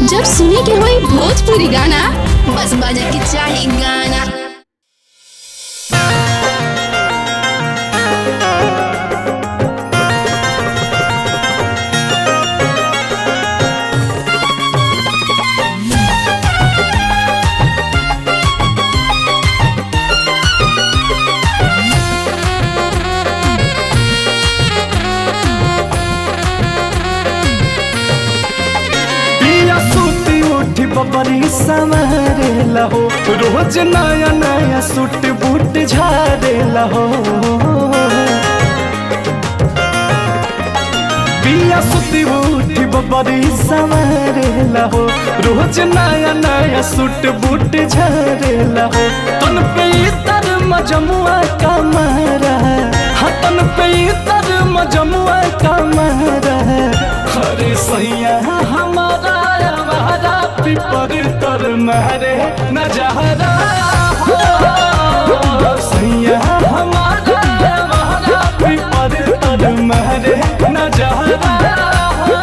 जब सुने के होई भोजपुरी गाना, बस बजे के चाही गाना। बबरी संवरे लहो, रोज नया नया सूट बूट झारे लहो। पिया सुती उठी बबरी संवरे लहो, रोज नया नया सूट बूट झारे लहो। तन पे तर मजमुआ का मारा, तन पे तर मजमुआ का मारा। अरे सैया हमारा पिपर तर महरे नजहरा हो, सैया हमारा महरा पिपर तर महरे नजहरा हो।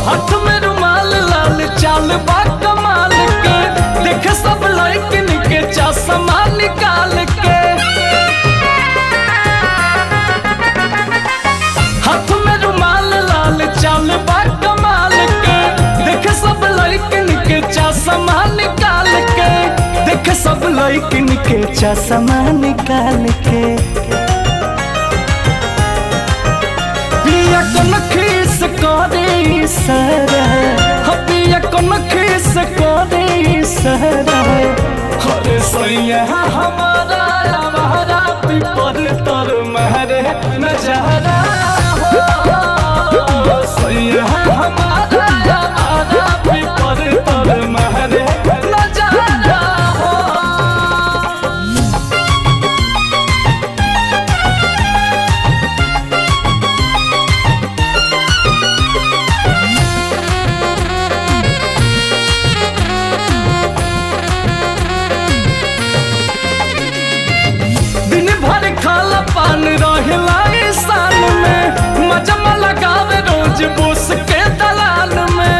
हाथ में रुमाल लाल चाल बा कमाल के, देख सब लड़किन के चश्मा निकाल के। हाथ में रुमाल लाल चाल बा कमाल के, देख सब लड़किन के चश्मा निकाल के। देख सब लड़किन के चश्मा निकाल के। पिया कन खीस करे सरा, पिया कन खीस करे सरा। अरे सैया हमारा हमारा पिपर तर महरे नजहरा हो, सैया हमारा हमारा पिपर तर महरे नजहरा हो। खाला पान रहेला ईशान में, मजमा लगावे रोज बोस के दलाल में।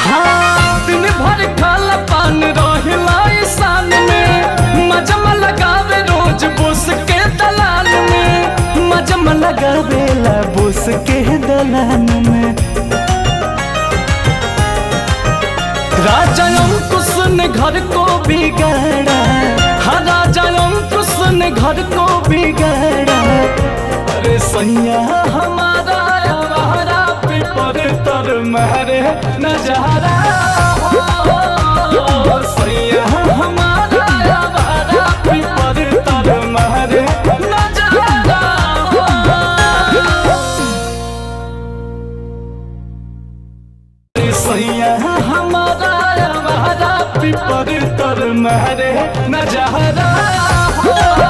हाँ दिन भर खाला पान रहेला ईशान में, मजमा लगावे रोज बोस के दलाल में। मजमा लगावेला बोस के दलाल में। राजा अंकुश ने घर को बिगाड़ा, हाँ राजा अंकुश ने घर को बिगाड़ा। अरे सैया हमारा हमारा पिपर तर महरे नजहरा हो, सैया हमारा हमारा पिपर तर महरे नजहरा हो। सैया हमारा हमारा पिपर तर महरे नजहरा हो।